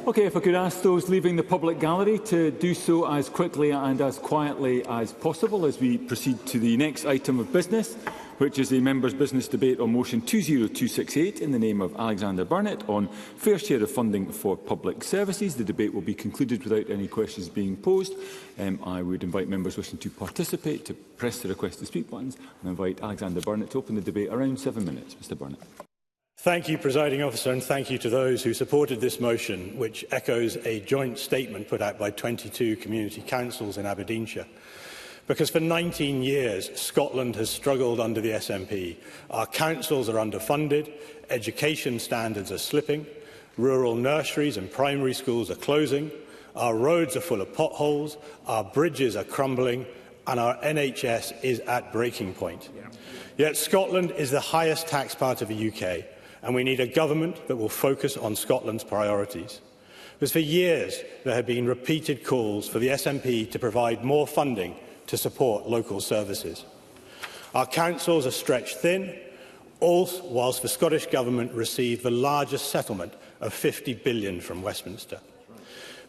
Okay, if I could ask those leaving the public gallery to do so as quickly and as quietly as possible as we proceed to the next item of business, which is the members' business debate on motion 20268 in the name of Alexander Burnett on fair share of funding for public services. The debate will be concluded without any questions being posed. I would invite members wishing to participate to press the request to speak buttons and invite Alexander Burnett to open the debate around 7 minutes. Mr Burnett. Thank you, Presiding Officer, and thank you to those who supported this motion, which echoes a joint statement put out by 22 community councils in Aberdeenshire. Because for 19 years, Scotland has struggled under the SNP. Our councils are underfunded, education standards are slipping, rural nurseries and primary schools are closing, our roads are full of potholes, our bridges are crumbling, and our NHS is at breaking point. Yet Scotland is the highest tax part of the UK, and we need a government that will focus on Scotland's priorities. Because for years there have been repeated calls for the SNP to provide more funding to support local services. Our councils are stretched thin, all whilst the Scottish Government received the largest settlement of £50 billion from Westminster.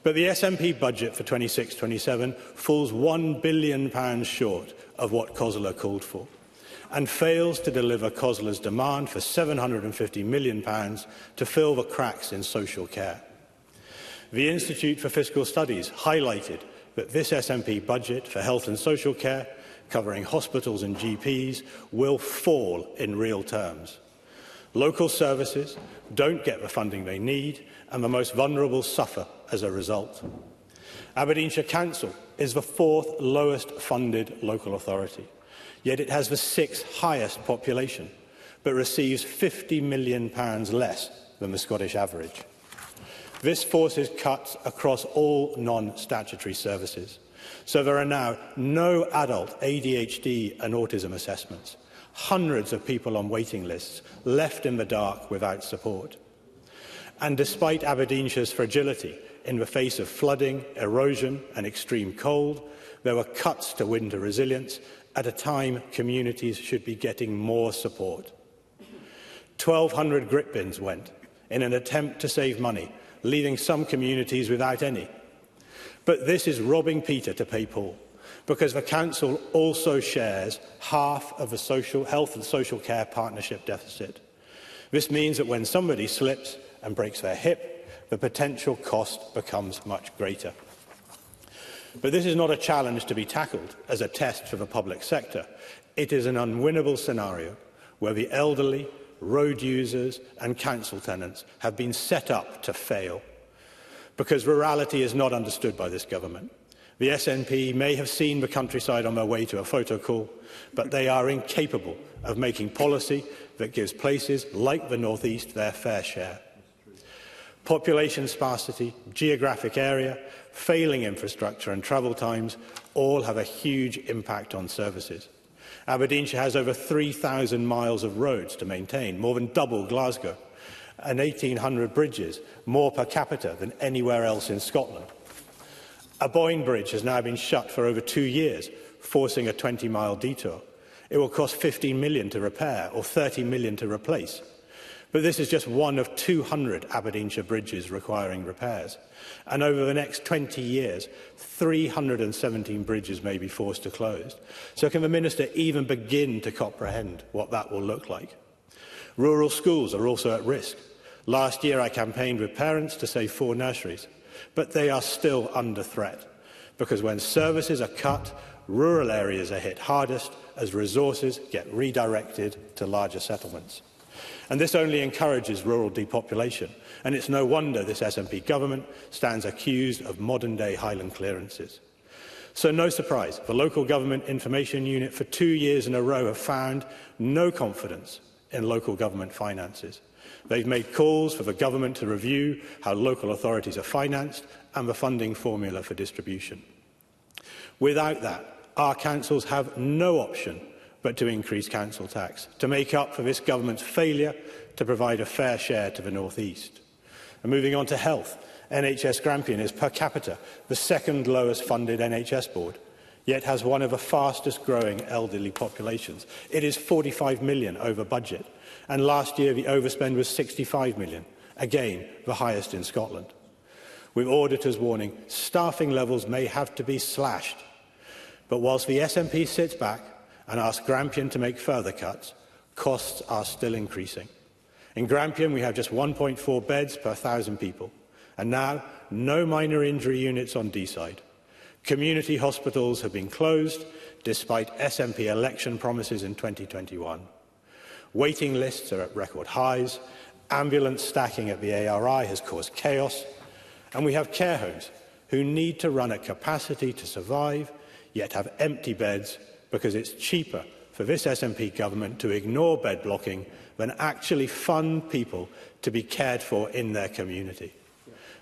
But the SNP budget for 26-27 falls £1 billion short of what COSLA called for, and fails to deliver COSLA's demand for £750 million to fill the cracks in social care. The Institute for Fiscal Studies highlighted that this SNP budget for health and social care, covering hospitals and GPs, will fall in real terms. Local services don't get the funding they need, and the most vulnerable suffer as a result. Aberdeenshire Council is the 4th lowest funded local authority. Yet it has the 6th highest population, but receives £50 million less than the Scottish average. This forces cuts across all non-statutory services. So there are now no adult ADHD and autism assessments, hundreds of people on waiting lists, left in the dark without support. And despite Aberdeenshire's fragility in the face of flooding, erosion and extreme cold, there were cuts to winter resilience at a time communities should be getting more support. 1,200 grit bins went in an attempt to save money, leaving some communities without any. But this is robbing Peter to pay Paul, because the Council also shares half of the health and social care partnership deficit. This means that when somebody slips and breaks their hip, the potential cost becomes much greater. But this is not a challenge to be tackled as a test for the public sector. It is an unwinnable scenario where the elderly, road users and council tenants have been set up to fail. Because rurality is not understood by this government. The SNP may have seen the countryside on their way to a photo call, but they are incapable of making policy that gives places like the North East their fair share. Population sparsity, geographic area, failing infrastructure and travel times all have a huge impact on services. Aberdeenshire has over 3,000 miles of roads to maintain, more than double Glasgow, and 1,800 bridges, more per capita than anywhere else in Scotland. A Boyne Bridge has now been shut for over 2 years, forcing a 20-mile detour. It will cost £15 million to repair or £30 million to replace. But this is just one of 200 Aberdeenshire bridges requiring repairs. And over the next 20 years, 317 bridges may be forced to close. So can the Minister even begin to comprehend what that will look like? Rural schools are also at risk. Last year I campaigned with parents to save 4 nurseries, but they are still under threat, because when services are cut, rural areas are hit hardest as resources get redirected to larger settlements. And this only encourages rural depopulation, and it's no wonder this SNP government stands accused of modern-day Highland clearances. So no surprise, the Local Government Information Unit for 2 years in a row have found no confidence in local government finances. They've made calls for the government to review how local authorities are financed and the funding formula for distribution. Without that, our councils have no option but to increase council tax, to make up for this government's failure to provide a fair share to the North East. And moving on to health, NHS Grampian is per capita the 2nd lowest funded NHS board, yet has one of the fastest growing elderly populations. It is 45 million over budget, and last year the overspend was 65 million, again the highest in Scotland. with auditors warning staffing levels may have to be slashed. But whilst the SNP sits back and asks Grampian to make further cuts, costs are still increasing. In Grampian, we have just 1.4 beds per 1,000 people, and now no minor injury units on Deeside. Community hospitals have been closed, despite SNP election promises in 2021. Waiting lists are at record highs, ambulance stacking at the ARI has caused chaos, and we have care homes who need to run at capacity to survive, yet have empty beds because it's cheaper for this SNP government to ignore bed blocking than actually fund people to be cared for in their community.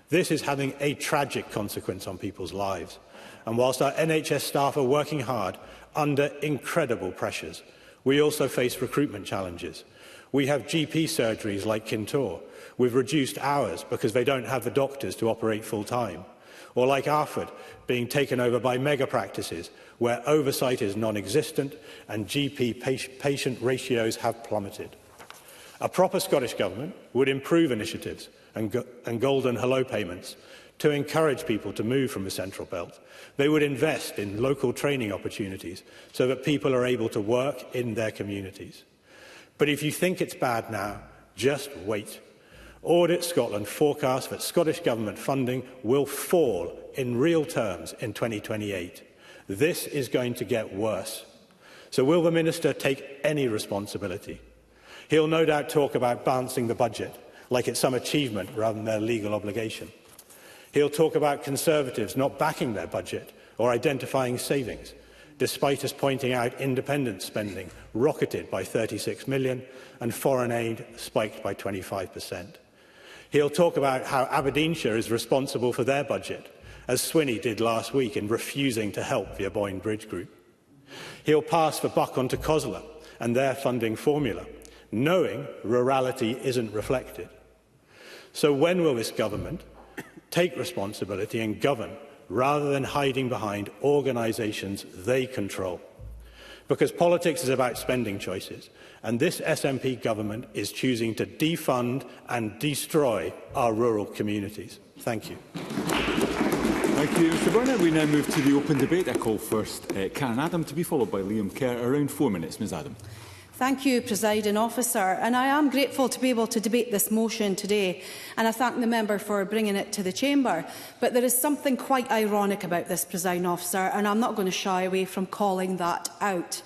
This is having a tragic consequence on people's lives. And whilst our NHS staff are working hard under incredible pressures, we also face recruitment challenges. We have GP surgeries like Kintore with reduced hours because they don't have the doctors to operate full-time, or like Arford being taken over by mega practices where oversight is non-existent and GP-patient ratios have plummeted. A proper Scottish Government would improve initiatives and golden hello payments to encourage people to move from the Central Belt. They would invest in local training opportunities so that people are able to work in their communities. But if you think it's bad now, just wait. Audit Scotland forecasts that Scottish Government funding will fall in real terms in 2028. This is going to get worse. So will the Minister take any responsibility? He'll no doubt talk about balancing the budget, like it's some achievement rather than their legal obligation. He'll talk about Conservatives not backing their budget or identifying savings, despite us pointing out independent spending rocketed by 36 million and foreign aid spiked by 25%. He'll talk about how Aberdeenshire is responsible for their budget, as Swinney did last week in refusing to help the Aboyne Bridge Group. He'll pass the buck on to COSLA and their funding formula, knowing rurality isn't reflected. So when will this government take responsibility and govern rather than hiding behind organisations they control? Because politics is about spending choices, and this SNP government is choosing to defund and destroy our rural communities. Thank you. Thank you, Mr Burnett. We now move to the open debate. I call first Karen Adam to be followed by Liam Kerr. Around 4 minutes. Ms Adam. Thank you, Presiding Officer. And I am grateful to be able to debate this motion today, and I thank the member for bringing it to the Chamber. But there is something quite ironic about this, Presiding Officer, and I'm not going to shy away from calling that out.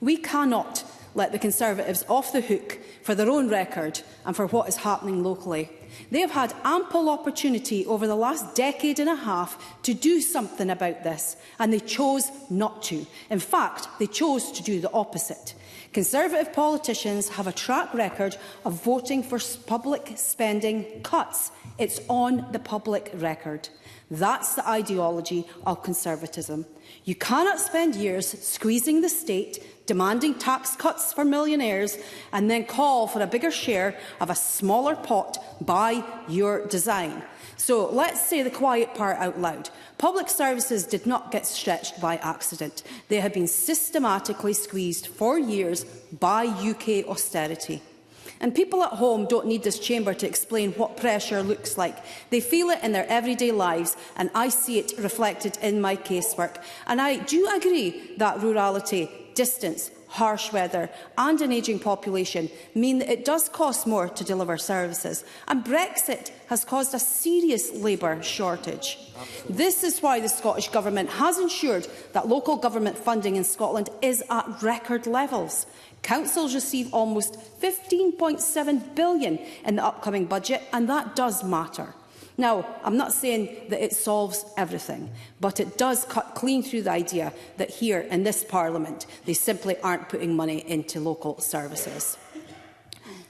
We cannot let the Conservatives off the hook for their own record and for what is happening locally. They have had ample opportunity over the last decade and a half to do something about this, and they chose not to. In fact, they chose to do the opposite. Conservative politicians have a track record of voting for public spending cuts. It's on the public record. That's the ideology of conservatism. You cannot spend years squeezing the state, demanding tax cuts for millionaires, and then call for a bigger share of a smaller pot by your design. So let's say the quiet part out loud. Public services did not get stretched by accident. They have been systematically squeezed for years by UK austerity. And people at home don't need this chamber to explain what pressure looks like. They feel it in their everyday lives, and I see it reflected in my casework. And I do agree that rurality, distance, harsh weather and an ageing population mean that it does cost more to deliver services. And Brexit has caused a serious labour shortage. This is why the Scottish Government has ensured that local government funding in Scotland is at record levels. Councils receive almost £15.7 billion in the upcoming budget, and that does matter. Now, I'm not saying that it solves everything, but it does cut clean through the idea that here in this Parliament they simply aren't putting money into local services.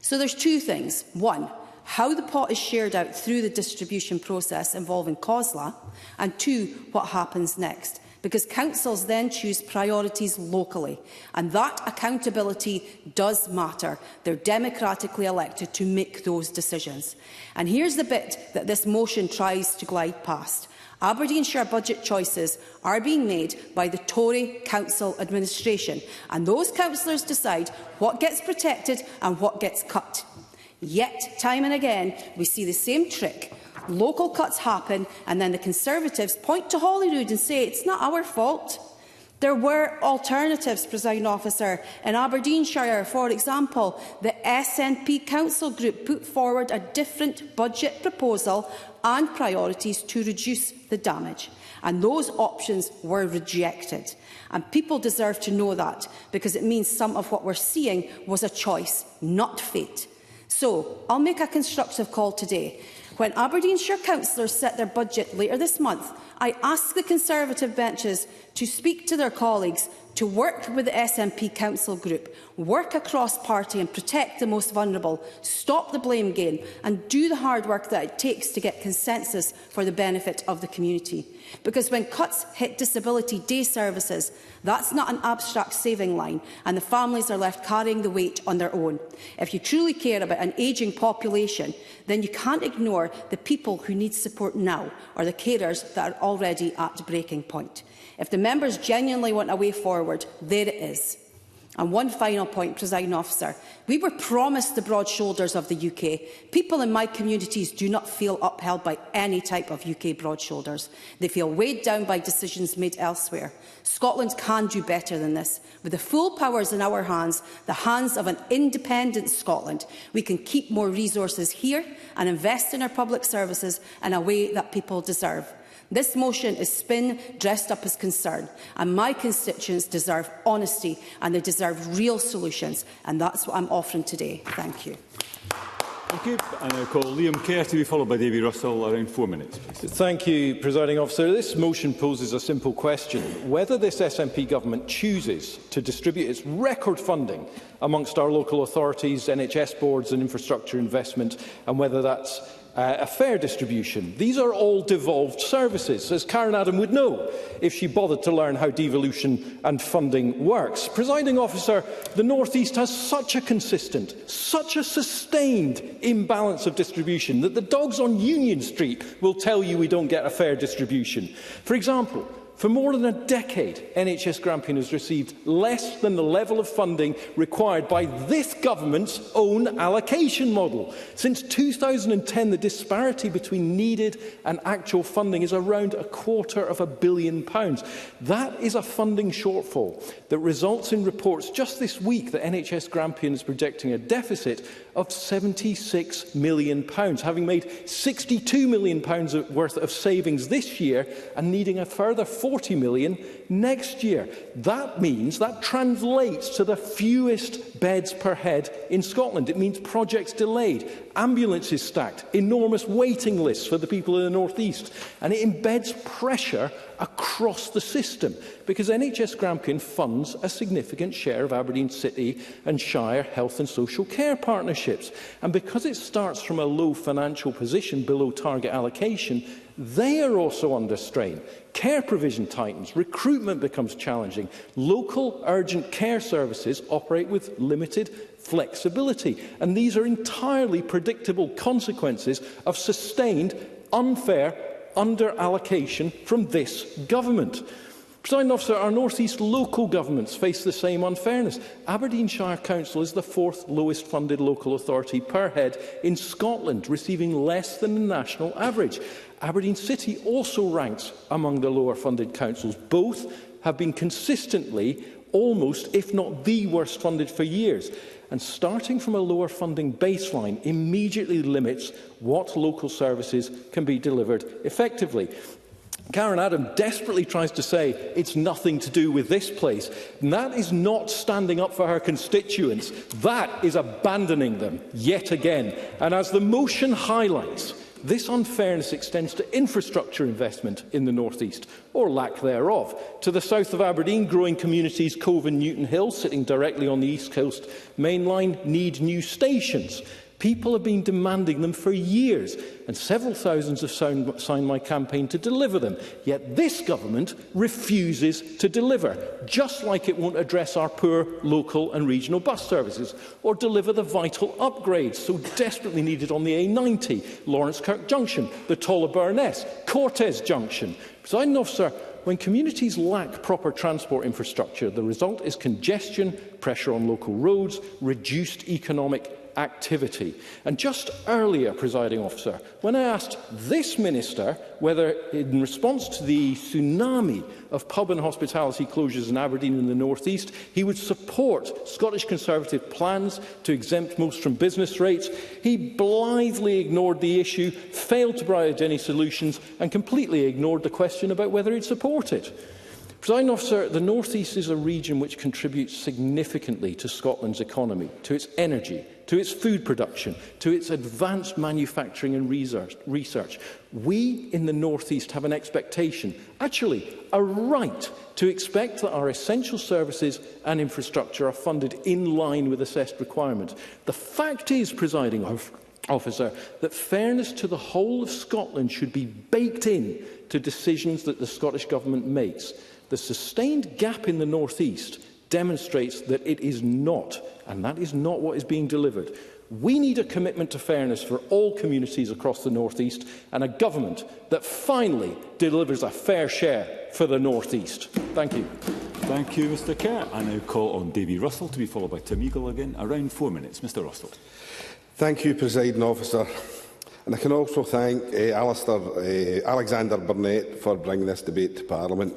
So there's two things. One, how the pot is shared out through the distribution process involving COSLA, and two, what happens next. Because councils then choose priorities locally, and that accountability does matter. They're democratically elected to make those decisions. And here's the bit that this motion tries to glide past. Aberdeenshire budget choices are being made by the Tory Council administration, and those councillors decide what gets protected and what gets cut. Yet, time and again, we see the same trick Local cuts happen, and then the Conservatives point to Holyrood and say it's not our fault. There were alternatives, Presiding Officer. In Aberdeenshire, for example, the SNP Council Group put forward a different budget proposal and priorities to reduce the damage. And those options were rejected. And people deserve to know that, because it means some of what we're seeing was a choice, not fate. So I'll make a constructive call today. When Aberdeenshire councillors set their budget later this month, I ask the Conservative benches to speak to their colleagues, to work with the SNP Council Group, work across party and protect the most vulnerable, stop the blame game and do the hard work that it takes to get consensus for the benefit of the community. Because when cuts hit disability day services, that's not an abstract saving line, and the families are left carrying the weight on their own. If you truly care about an ageing population, then you can't ignore the people who need support now, or the carers that are already at breaking point. If the members genuinely want a way forward, there it is. And one final point, Presiding Officer. We were promised the broad shoulders of the UK. People in my communities do not feel upheld by any type of UK broad shoulders. They feel weighed down by decisions made elsewhere. Scotland can do better than this. With the full powers in our hands, the hands of an independent Scotland, we can keep more resources here and invest in our public services in a way that people deserve. This motion is spin dressed up as concern, and my constituents deserve honesty and they deserve real solutions, and that's what I'm offering today. Thank you. Thank you. And I call Liam Kerr to be followed by Davy Russell. Around 4 minutes, please. Thank you, Presiding Officer. This motion poses a simple question: whether this SNP government chooses to distribute its record funding amongst our local authorities, NHS boards and infrastructure investment, and whether that's a fair distribution. These are all devolved services, as Karen Adam would know if she bothered to learn how devolution and funding works. Presiding Officer, the North East has such a consistent, such a sustained imbalance of distribution that the dogs on Union Street will tell you we don't get a fair distribution. For example, for more than a decade, NHS Grampian has received less than the level of funding required by this government's own allocation model. Since 2010, the disparity between needed and actual funding is around £250 million. That is a funding shortfall that results in reports just this week that NHS Grampian is projecting a deficit of £76 million, having made £62 million worth of savings this year and needing a further £40 million next year. That means, that translates to the fewest beds per head in Scotland. It means projects delayed, ambulances stacked, enormous waiting lists for the people in the North East, and it embeds pressure across the system because NHS Grampian funds a significant share of Aberdeen City and Shire health and social care partnerships. And because it starts from a low financial position below target allocation, they are also under strain. Care provision tightens, recruitment becomes challenging, local urgent care services operate with limited flexibility, and these are entirely predictable consequences of sustained, unfair under-allocation from this government. Presiding Officer, our North East local governments face the same unfairness. Aberdeenshire Council is the 4th lowest funded local authority per head in Scotland, receiving less than the national average. Aberdeen City also ranks among the lower funded councils. Both have been consistently almost, if not the worst funded for years. And starting from a lower funding baseline immediately limits what local services can be delivered effectively. Karen Adam desperately tries to say it's nothing to do with this place. And that is not standing up for her constituents. That is abandoning them yet again. And as the motion highlights, this unfairness extends to infrastructure investment in the North East, or lack thereof. To the south of Aberdeen, growing communities Cove and Newton Hill, sitting directly on the East Coast Main Line, need new stations. People have been demanding them for years, and several thousands have signed my campaign to deliver them. Yet this government refuses to deliver, just like it won't address our poor local and regional bus services, or deliver the vital upgrades so desperately needed on the A90, Lawrence Kirk Junction, the Tulla Burness, Cortes Junction. Presiding Officer, when communities lack proper transport infrastructure, the result is congestion, pressure on local roads, reduced economic activity. And just earlier, Presiding Officer, when I asked this Minister whether, in response to the tsunami of pub and hospitality closures in Aberdeen and the North East, he would support Scottish Conservative plans to exempt most from business rates, he blithely ignored the issue, failed to provide any solutions and completely ignored the question about whether he'd support it. Presiding Officer, the North East is a region which contributes significantly to Scotland's economy, to its energy, to its food production, to its advanced manufacturing and research. We in the North East have an expectation, actually a right, to expect that our essential services and infrastructure are funded in line with assessed requirements. The fact is, Presiding Officer, that fairness to the whole of Scotland should be baked in to decisions that the Scottish Government makes. The sustained gap in the North East demonstrates that it is not, and that is not what is being delivered. We need a commitment to fairness for all communities across the North East and a government that finally delivers a fair share for the North East. Thank you. Thank you, Mr Kerr. I now call on Davy Russell to be followed by Tim Eagle again. Around 4 minutes. Mr Russell. Thank you, Presiding Officer. And I can also thank Alexander Burnett for bringing this debate to Parliament.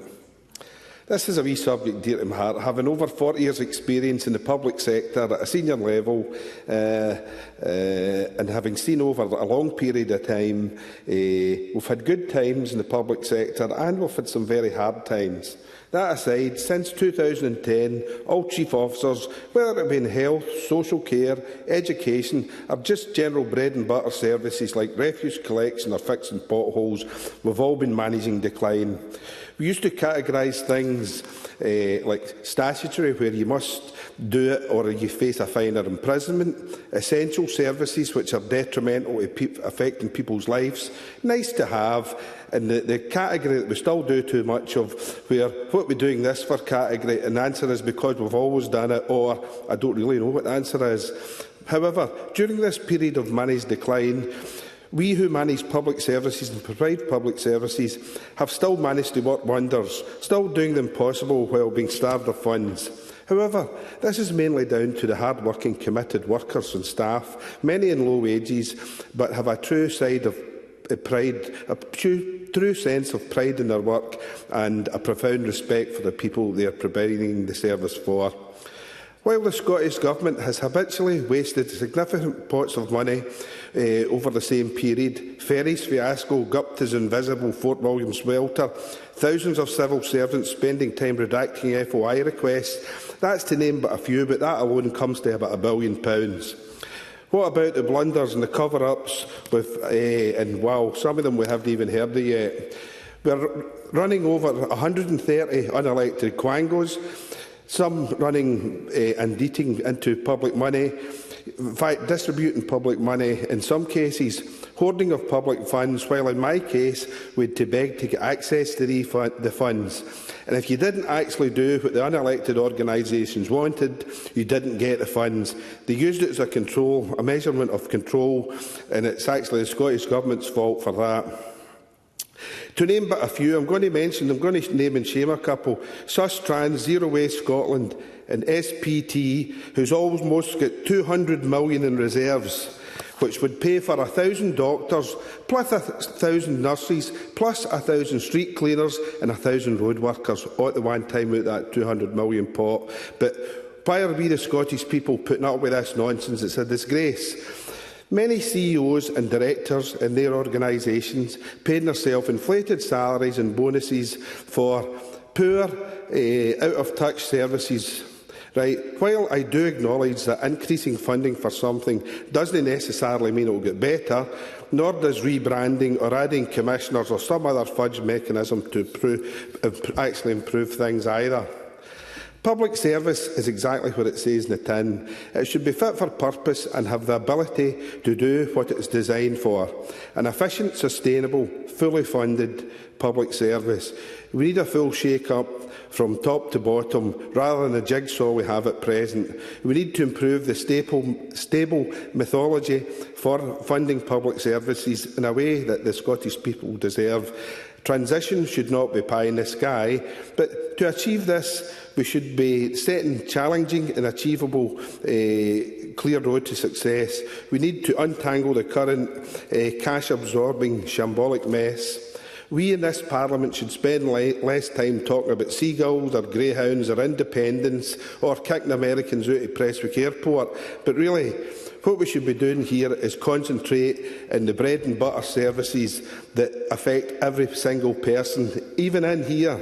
This is a wee subject dear to my heart. Having over 40 years' experience in the public sector at a senior level and having seen over a long period of time, we've had good times in the public sector and we've had some very hard times. That aside, since 2010, all chief officers, whether it be in health, social care, education, or just general bread and butter services like refuse collection or fixing potholes, we've all been managing decline. We used to categorise things like statutory, where you must do it or you face a fine or imprisonment, essential services which are detrimental to affecting people's lives, nice to have, and the category that we still do too much of, where what we're doing this for category, and the answer is because we've always done it, or I don't really know what the answer is. However, during this period of managed decline, we who manage public services and provide public services have still managed to work wonders, still doing them possible while being starved of funds. However, this is mainly down to the hard-working, committed workers and staff, many in low wages, but have a true side of pride, a true sense of pride in their work and a profound respect for the people they are providing the service for. While the Scottish Government has habitually wasted significant pots of money over the same period, ferries fiasco, Gupta's invisible Fort William swelter, thousands of civil servants spending time redacting FOI requests, that's to name but a few, but that alone comes to about £1 billion. What about the blunders and the cover-ups and wow, some of them we haven't even heard of yet. We're running over 130 unelected quangos, some running and eating into public money, in fact distributing public money, in some cases hoarding of public funds, while in my case we had to beg to get access to the funds. And if you didn't actually do what the unelected organisations wanted, you didn't get the funds. They used it as a measurement of control, and it's actually the Scottish Government's fault for that. To name but a few, I'm going to name and shame a couple. Sustrans, Zero Waste Scotland and SPT, who's almost got £200 million in reserves, which would pay for 1,000 doctors, plus 1,000 nurses, plus 1,000 street cleaners and 1,000 road workers, all at the one time out that £200 million pot. But why are we, the Scottish people, putting up with this nonsense? It's a disgrace. Many CEOs and directors in their organisations paying their self-inflated salaries and bonuses for poor, out-of-touch services. Right. While I do acknowledge that increasing funding for something doesn't necessarily mean it will get better, nor does rebranding or adding commissioners or some other fudge mechanism to actually improve things either. Public service is exactly what it says in the tin. It should be fit for purpose and have the ability to do what it is designed for. An efficient, sustainable, fully funded public service. We need a full shake-up from top to bottom, rather than the jigsaw we have at present. We need to improve the stable methodology for funding public services in a way that the Scottish people deserve. Transition should not be pie in the sky, but to achieve this, we should be setting challenging and achievable clear road to success. We need to untangle the current cash-absorbing shambolic mess. We in this Parliament should spend less time talking about seagulls or greyhounds or independence or kicking Americans out of Prestwick Airport. But really, what we should be doing here is concentrate on the bread and butter services that affect every single person, even in here.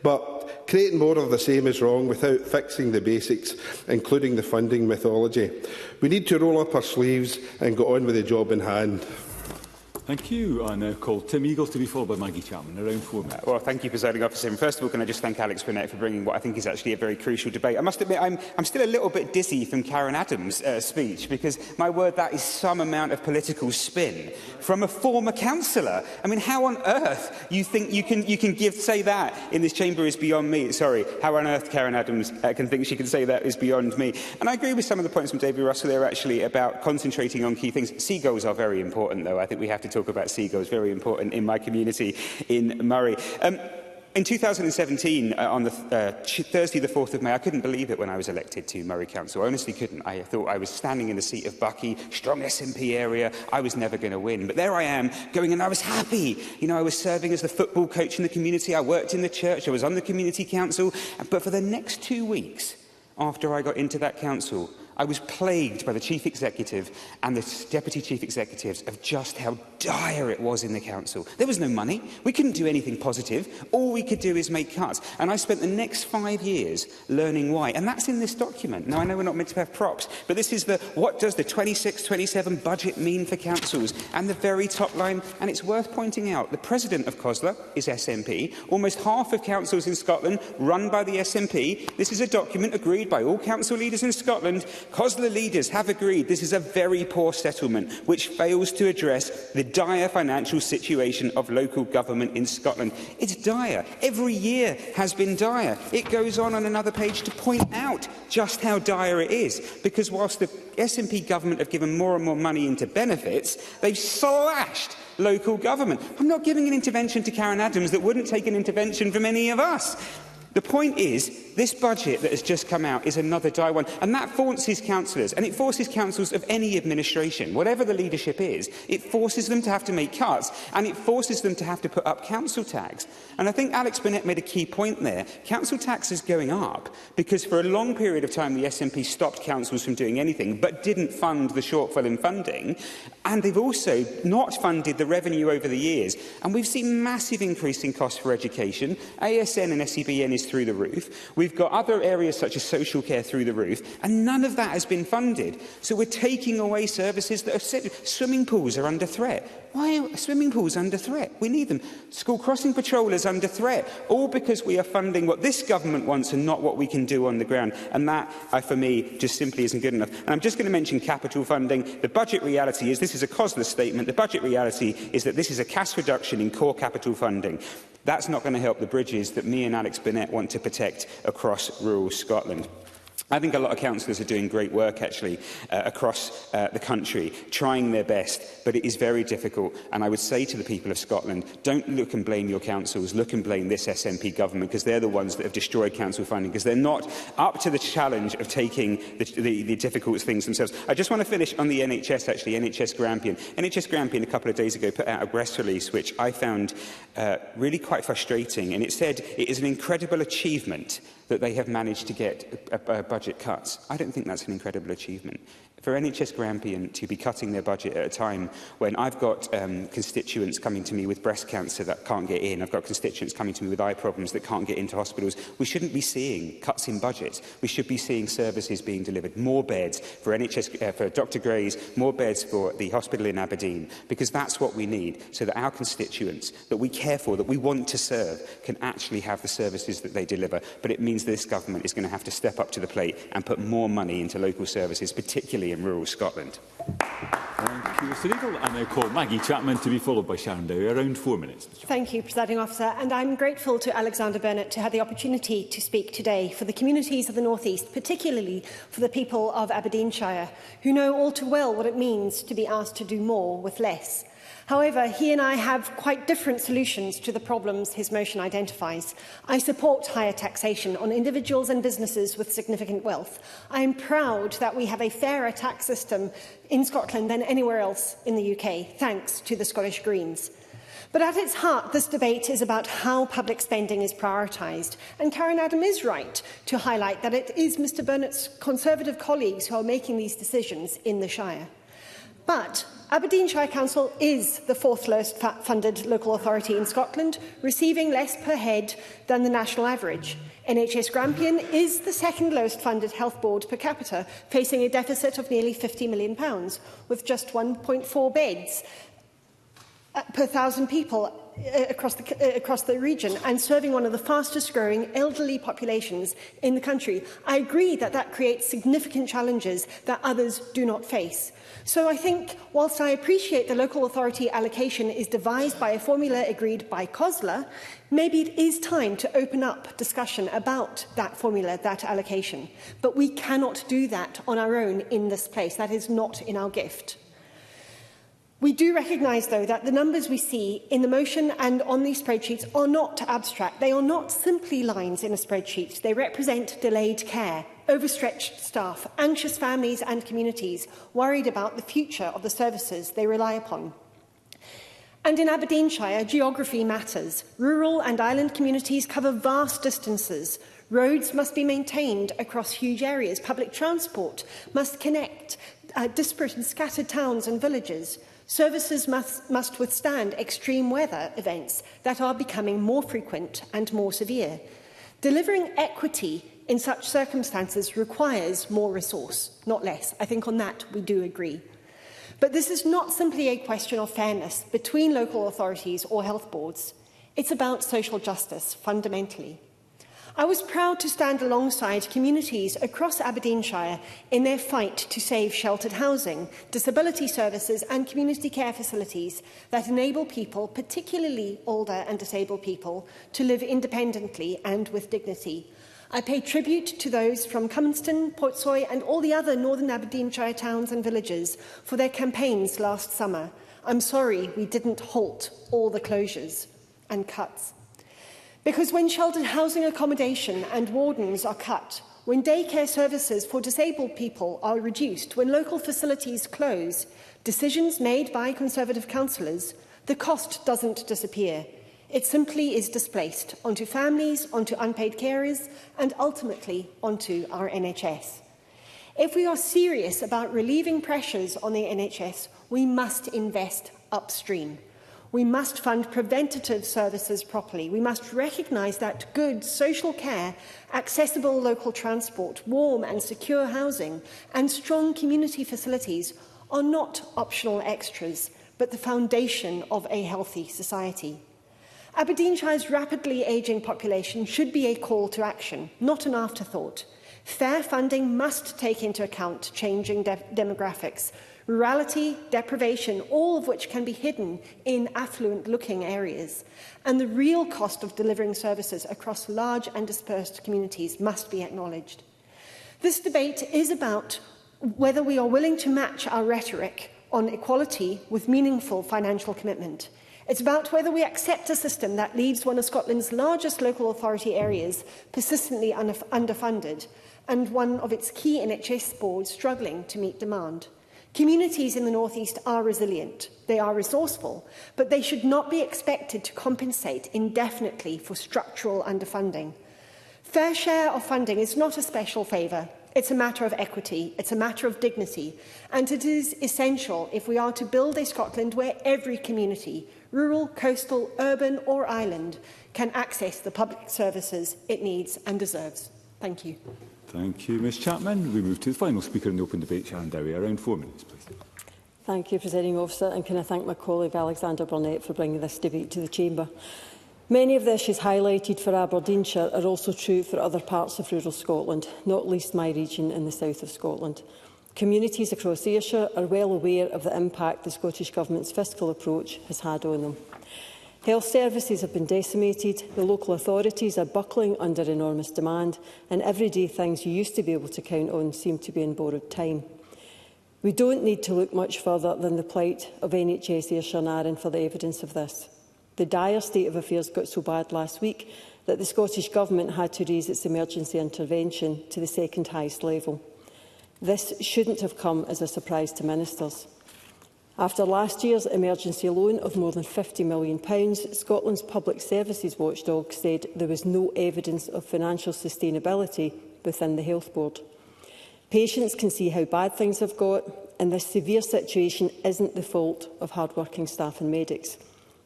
But creating more of the same is wrong without fixing the basics, including the funding methodology. We need to roll up our sleeves and go on with the job in hand. Thank you. I now call Tim Eagles to be followed by Maggie Chapman. Around 4 minutes. Well, thank you, Presiding Officer. And first of all, can I just thank Alex Burnett for bringing what I think is actually a very crucial debate. I must admit, I'm still a little bit dizzy from Karen Adams' speech, because, my word, that is some amount of political spin from a former councillor. I mean, how on earth you think you can say that in this chamber is beyond me? Sorry, how on earth Karen Adams can think she can say that is beyond me? And I agree with some of the points from David Russell there, actually, about concentrating on key things. Seagulls are very important, though. I think we have to talk about seagulls, very important in my community in Murray. In 2017, on the Thursday, the 4th of May, I couldn't believe it when I was elected to Murray Council. I honestly couldn't. I thought I was standing in the seat of Bucky, strong SNP area. I was never going to win. But there I am, going, and I was happy. You know, I was serving as the football coach in the community. I worked in the church. I was on the community council. But for the next 2 weeks after I got into that council, I was plagued by the Chief Executive and the Deputy Chief Executives of just how dire it was in the council. There was no money. We couldn't do anything positive. All we could do is make cuts. And I spent the next 5 years learning why. And that's in this document. Now, I know we're not meant to have props, but this is the what does the 26-27 budget mean for councils? And the very top line, and it's worth pointing out, the President of COSLA is SNP. Almost half of councils in Scotland run by the SNP. This is a document agreed by all council leaders in Scotland. COSLA leaders have agreed this is a very poor settlement which fails to address the dire financial situation of local government in Scotland. It's dire. Every year has been dire. It goes on another page to point out just how dire it is, because whilst the SNP government have given more and more money into benefits, they've slashed local government. I'm not giving an intervention to Karen Adams that wouldn't take an intervention from any of us. The point is, this budget that has just come out is another dire one, and that forces councillors, and it forces councils of any administration, whatever the leadership is, it forces them to have to make cuts, and it forces them to have to put up council tax. And I think Alex Burnett made a key point there. Council tax is going up because for a long period of time the SNP stopped councils from doing anything, but didn't fund the shortfall in funding, and they've also not funded the revenue over the years. And we've seen massive increase in costs for education. ASN and SEBN is through the roof. We've got other areas such as social care through the roof, and none of that has been funded. So we're taking away services that are said. Swimming pools are under threat. Why are swimming pools under threat? We need them. School crossing patrollers under threat. All because we are funding what this government wants and not what we can do on the ground. And that, for me, just simply isn't good enough. And I'm just going to mention capital funding. The budget reality is, this is a COSLA statement, the budget reality is that this is a cash reduction in core capital funding. That's not going to help the bridges that me and Alex Burnett want to protect across rural Scotland. I think a lot of councillors are doing great work, actually, across the country, trying their best, but it is very difficult. And I would say to the people of Scotland, don't look and blame your councils, look and blame this SNP government, because they're the ones that have destroyed council funding, because they're not up to the challenge of taking the difficult things themselves. I just want to finish on the NHS, actually, NHS Grampian. NHS Grampian, a couple of days ago, put out a press release, which I found really quite frustrating, and it said it is an incredible achievement that they have managed to get budget cuts. I don't think that's an incredible achievement. For NHS Grampian to be cutting their budget at a time when I've got constituents coming to me with breast cancer that can't get in, I've got constituents coming to me with eye problems that can't get into hospitals, we shouldn't be seeing cuts in budgets. We should be seeing services being delivered, more beds for NHS, for Dr Gray's, more beds for the hospital in Aberdeen, because that's what we need, so that our constituents that we care for, that we want to serve, can actually have the services that they deliver. But it means this government is going to have to step up to the plate and put more money into local services, particularly in rural Scotland. Thank you, Mr Eagle. I now call Maggie Chapman to be followed by Sharon Dowie. Around 4 minutes. Thank you, Presiding Officer. And I'm grateful to Alexander Burnett to have the opportunity to speak today for the communities of the North East, particularly for the people of Aberdeenshire, who know all too well what it means to be asked to do more with less. However, he and I have quite different solutions to the problems his motion identifies. I support higher taxation on individuals and businesses with significant wealth. I am proud that we have a fairer tax system in Scotland than anywhere else in the UK, thanks to the Scottish Greens. But at its heart, this debate is about how public spending is prioritised. And Karen Adam is right to highlight that it is Mr Burnett's Conservative colleagues who are making these decisions in the Shire. But Aberdeenshire Council is the fourth lowest funded local authority in Scotland, receiving less per head than the national average. NHS Grampian is the second lowest funded health board per capita, facing a deficit of nearly £50 million, with just 1.4 beds per 1,000 people across the region, and serving one of the fastest growing elderly populations in the country. I agree that that creates significant challenges that others do not face. So I think, whilst I appreciate the local authority allocation is devised by a formula agreed by COSLA, maybe it is time to open up discussion about that formula, that allocation. But we cannot do that on our own in this place. That is not in our gift. We do recognise, though, that the numbers we see in the motion and on these spreadsheets are not abstract. They are not simply lines in a spreadsheet. They represent delayed care, overstretched staff, anxious families and communities worried about the future of the services they rely upon. And in Aberdeenshire, geography matters. Rural and island communities cover vast distances. Roads must be maintained across huge areas. Public transport must connect disparate and scattered towns and villages. Services must withstand extreme weather events that are becoming more frequent and more severe. Delivering equity in such circumstances requires more resource, not less. I think on that we do agree. But this is not simply a question of fairness between local authorities or health boards. It's about social justice, fundamentally. I was proud to stand alongside communities across Aberdeenshire in their fight to save sheltered housing, disability services and community care facilities that enable people, particularly older and disabled people, to live independently and with dignity. I pay tribute to those from Cumminston, Portsoy and all the other northern Aberdeenshire towns and villages for their campaigns last summer. I'm sorry we didn't halt all the closures and cuts. Because when sheltered housing accommodation and wardens are cut, when daycare services for disabled people are reduced, when local facilities close, decisions made by Conservative councillors, the cost doesn't disappear. It simply is displaced onto families, onto unpaid carers, and ultimately onto our NHS. If we are serious about relieving pressures on the NHS, we must invest upstream. We must fund preventative services properly. We must recognise that good social care, accessible local transport, warm and secure housing and strong community facilities are not optional extras, but the foundation of a healthy society. Aberdeenshire's rapidly ageing population should be a call to action, not an afterthought. Fair funding must take into account changing demographics, rurality, deprivation, all of which can be hidden in affluent-looking areas. And the real cost of delivering services across large and dispersed communities must be acknowledged. This debate is about whether we are willing to match our rhetoric on equality with meaningful financial commitment. It's about whether we accept a system that leaves one of Scotland's largest local authority areas persistently underfunded and one of its key NHS boards struggling to meet demand. Communities in the North East are resilient, they are resourceful, but they should not be expected to compensate indefinitely for structural underfunding. Fair share of funding is not a special favour. It's a matter of equity, it's a matter of dignity, and it is essential if we are to build a Scotland where every community, rural, coastal, urban or island, can access the public services it needs and deserves. Thank you. Thank you, Ms Chapman. We move to the final speaker in the open debate, Sharon Dowie. Around 4 minutes, please. Thank you, Presiding Officer, and can I thank my colleague Alexander Burnett for bringing this debate to the Chamber. Many of the issues highlighted for Aberdeenshire are also true for other parts of rural Scotland, not least my region in the south of Scotland. Communities across Ayrshire are well aware of the impact the Scottish Government's fiscal approach has had on them. Health services have been decimated, the local authorities are buckling under enormous demand, and everyday things you used to be able to count on seem to be in borrowed time. We don't need to look much further than the plight of NHS Ayrshire and Arran for the evidence of this. The dire state of affairs got so bad last week that the Scottish Government had to raise its emergency intervention to the second highest level. This shouldn't have come as a surprise to ministers. After last year's emergency loan of more than £50 million, Scotland's Public Services Watchdog said there was no evidence of financial sustainability within the Health Board. Patients can see how bad things have got, and this severe situation isn't the fault of hard-working staff and medics.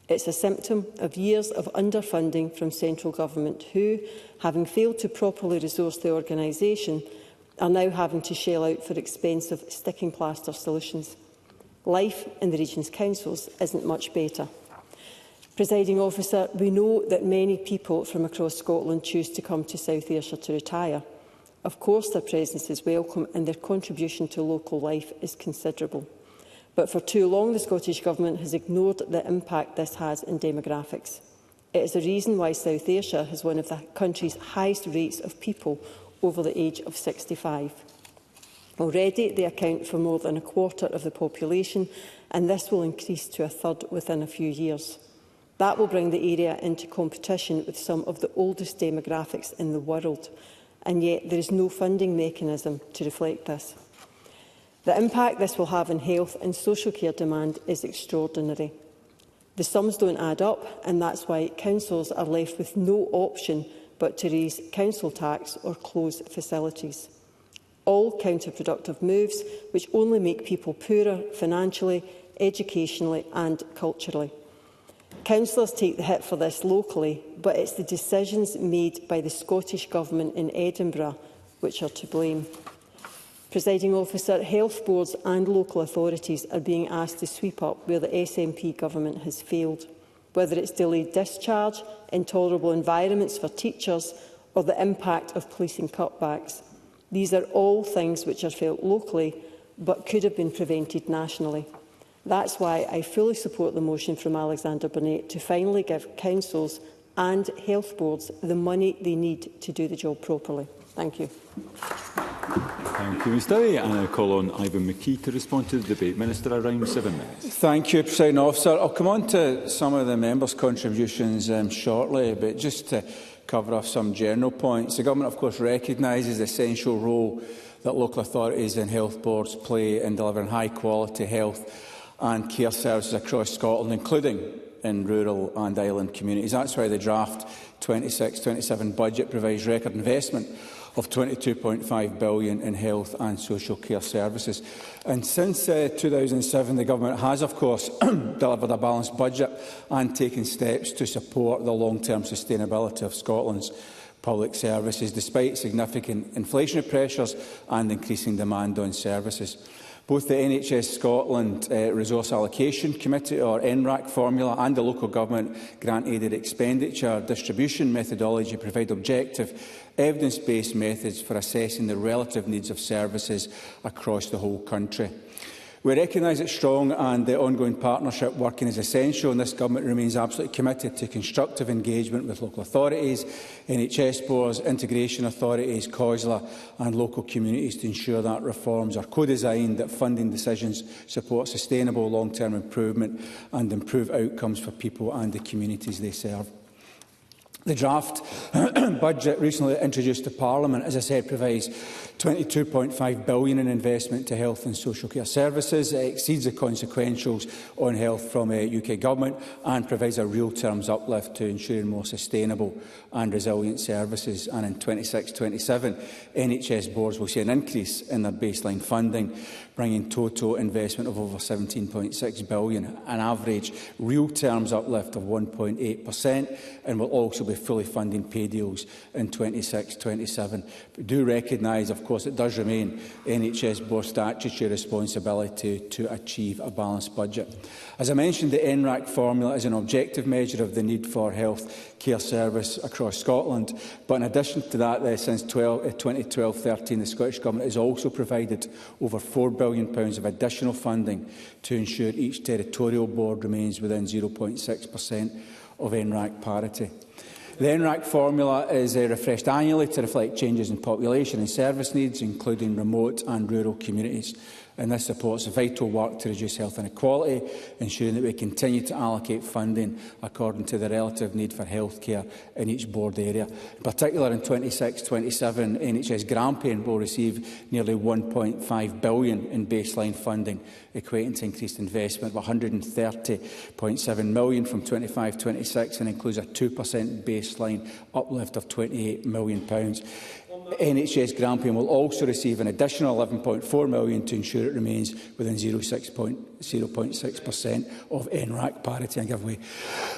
It's a symptom of years of underfunding from central government who, having failed to properly resource the organisation, are now having to shell out for expensive sticking plaster solutions. Life in the region's councils isn't much better. Presiding Officer, we know that many people from across Scotland choose to come to South Ayrshire to retire. Of course, their presence is welcome and their contribution to local life is considerable. But for too long, the Scottish Government has ignored the impact this has in demographics. It is the reason why South Ayrshire has one of the country's highest rates of people over the age of 65. Already, they account for more than a quarter of the population, and this will increase to a third within a few years. That will bring the area into competition with some of the oldest demographics in the world, and yet there is no funding mechanism to reflect this. The impact this will have on health and social care demand is extraordinary. The sums don't add up, and that's why councils are left with no option but to raise council tax or close facilities. All counterproductive moves which only make people poorer financially, educationally and culturally. Councillors take the hit for this locally, but it's the decisions made by the Scottish Government in Edinburgh which are to blame. Presiding Officer, health boards and local authorities are being asked to sweep up where the SNP government has failed, whether it's delayed discharge, intolerable environments for teachers or the impact of policing cutbacks. These are all things which are felt locally but could have been prevented nationally. That's why I fully support the motion from Alexander Burnett to finally give councils and health boards the money they need to do the job properly. Thank you. Thank you, Ms Derry. And I call on Ivan McKee to respond to the debate. Minister, around 7 minutes. Thank you, Presiding Officer. I'll come on to some of the members' contributions shortly, but just to cover off some general points. The Government, of course, recognises the essential role that local authorities and health boards play in delivering high-quality health and care services across Scotland, including in rural and island communities. That's why the draft 26-27 budget provides record investment of £22.5 billion in health and social care services. And since 2007, the Government has, of course, delivered a balanced budget and taken steps to support the long-term sustainability of Scotland's public services, despite significant inflationary pressures and increasing demand on services. Both the NHS Scotland Resource Allocation Committee, or NRAC formula, and the Local Government Grant-Aided Expenditure Distribution Methodology provide objective, evidence-based methods for assessing the relative needs of services across the whole country. We recognise that strong and ongoing partnership working is essential, and this Government remains absolutely committed to constructive engagement with local authorities, NHS boards, integration authorities, COSLA and local communities to ensure that reforms are co-designed, that funding decisions support sustainable long-term improvement and improve outcomes for people and the communities they serve. The draft budget recently introduced to Parliament, as I said, provides £22.5 billion in investment to health and social care services. It exceeds the consequentials on health from UK Government and provides a real terms uplift to ensuring more sustainable and resilient services. And in 26-27, NHS boards will see an increase in their baseline funding, bringing total investment of over £17.6 billion, an average real terms uplift of 1.8%, and will also be fully funding pay deals in 26-27. We do recognise, of course, it does remain NHS board statutory responsibility to achieve a balanced budget. As I mentioned, the NRAC formula is an objective measure of the need for health care service across Scotland, but in addition to that, since 2012-13, the Scottish Government has also provided over £4 billion of additional funding to ensure each territorial board remains within 0.6% of NRAC parity. The NRAC formula is refreshed annually to reflect changes in population and service needs, including remote and rural communities. and this supports vital work to reduce health inequality, ensuring that we continue to allocate funding according to the relative need for healthcare in each board area. In particular, in 26-27, NHS Grampian will receive nearly £1.5 billion in baseline funding, equating to increased investment of £130.7 million from 25-26, and includes a 2% baseline uplift of £28 million. NHS Grampian will also receive an additional £11.4 million to ensure it remains within 0.6% of NRAC parity and giveaway.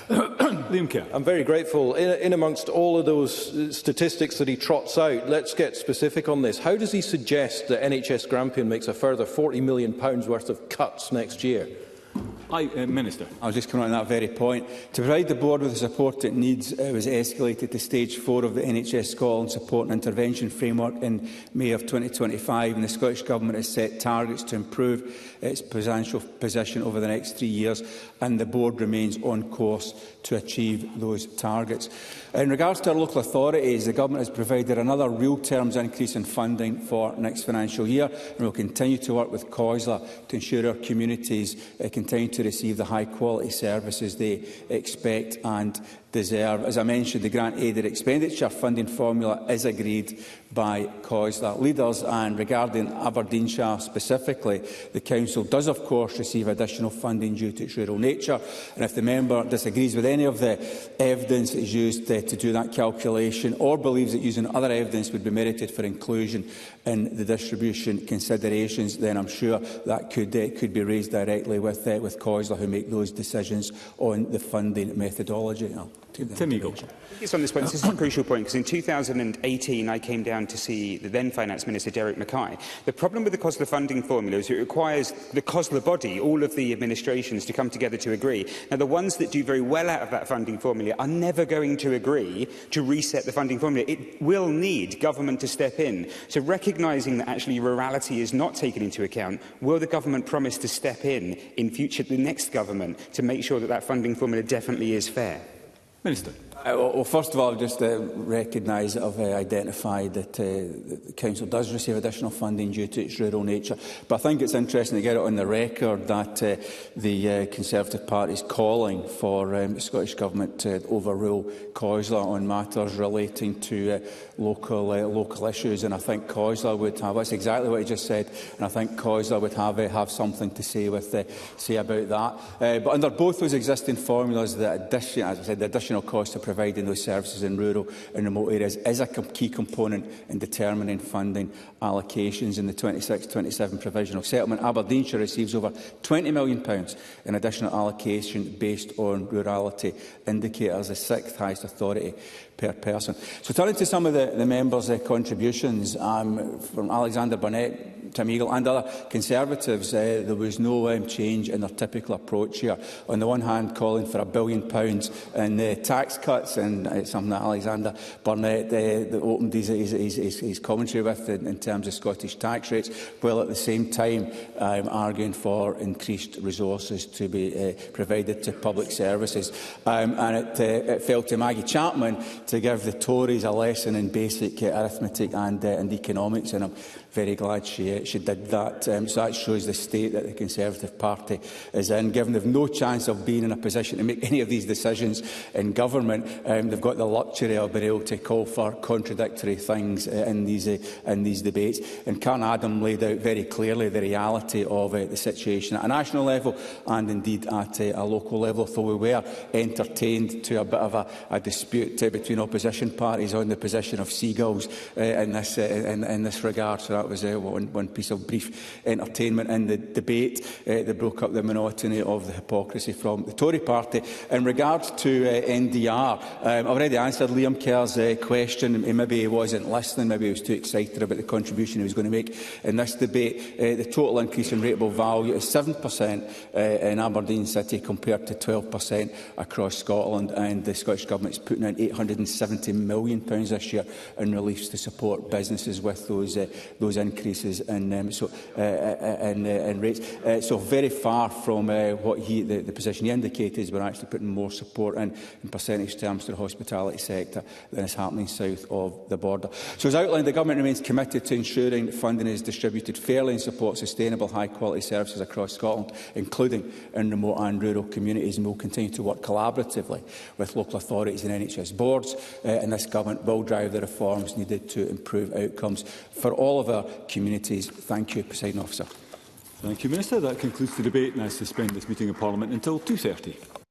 Liam Kerr. I'm very grateful. In amongst all of those statistics that he trots out, let's get specific on this. How does he suggest that NHS Grampian makes a further £40 million worth of cuts next year? Minister. I was just coming on that very point. To provide the board with the support it needs, it was escalated to Stage 4 of the NHS Scotland Support and Intervention Framework in May of 2025, and the Scottish Government has set targets to improve its financial position over the next 3 years, and the board remains on course to achieve those targets. In regards to our local authorities, the Government has provided another real terms increase in funding for next financial year, and will continue to work with COSLA to ensure our communities continue to receive the high-quality services they expect and deserve. As I mentioned, the grant aided expenditure funding formula is agreed by COSLA leaders, and regarding Aberdeenshire specifically, the Council does of course receive additional funding due to its rural nature, and if the member disagrees with any of the evidence that is used to do that calculation, or believes that using other evidence would be merited for inclusion in the distribution considerations, then I'm sure that could be raised directly with COSLA, who make those decisions on the funding methodology. Tim Eagle. It's on this point. This is a crucial point, because in 2018 I came down to see the then Finance Minister, Derek Mackay. The problem with the COSLA funding formula is it requires the COSLA body, all of the administrations, to come together to agree. Now, the ones that do very well out of that funding formula are never going to agree to reset the funding formula. It will need government to step in. So, recognising that actually rurality is not taken into account, will the government promise to step in future, the next government, to make sure that that funding formula definitely is fair? Minister. Well, first of all, just recognise that I've identified that the Council does receive additional funding due to its rural nature. But I think it's interesting to get it on the record that the Conservative Party is calling for the Scottish Government to overrule COSLA on matters relating to local issues. And I think COSLA would have, that's exactly what he just said, and I think COSLA would have something to say about that. But under both those existing formulas, as I said, the additional cost of providing those services in rural and remote areas is a key component in determining funding allocations. In the 26-27 provisional settlement, Aberdeenshire receives over £20 million in additional allocation based on rurality indicators, the sixth highest authority per person. So turning to some of the members' contributions, from Alexander Burnett, Tim Eagle and other Conservatives, there was no change in their typical approach here. On the one hand, calling for £1 billion in tax cuts, and something that Alexander Burnett opened his commentary with in terms of Scottish tax rates, while at the same time arguing for increased resources to be provided to public services. And it fell to Maggie Chapman to give the Tories a lesson in basic arithmetic and economics, and I'm very glad she did that. So that shows the state that the Conservative Party is in. Given they've no chance of being in a position to make any of these decisions in government, they've got the luxury of being able to call for contradictory things in these debates. And Karen Adam laid out very clearly the reality of the situation at a national level and indeed at a local level, though we were entertained to a bit of a dispute between opposition parties on the position of seagulls in this regard. So that was one piece of brief entertainment in the debate that broke up the monotony of the hypocrisy from the Tory party. In regards to NDR, I've already answered Liam Kerr's question. Maybe he wasn't listening, maybe he was too excited about the contribution he was going to make in this debate. The total increase in rateable value is 7% in Aberdeen City compared to 12% across Scotland, and the Scottish Government is putting in £870 million this year in reliefs to support businesses with those those increases in rates. So very far from what the position he indicated is we're actually putting more support in percentage terms to the hospitality sector than is happening south of the border. So as outlined, the Government remains committed to ensuring that funding is distributed fairly and supports sustainable high-quality services across Scotland, including in remote and rural communities, and will continue to work collaboratively with local authorities and NHS boards, and this Government will drive the reforms needed to improve outcomes for all of our communities. Thank you, Presiding Officer. Thank you, Minister. That concludes the debate, and I suspend this meeting of Parliament until 2:30.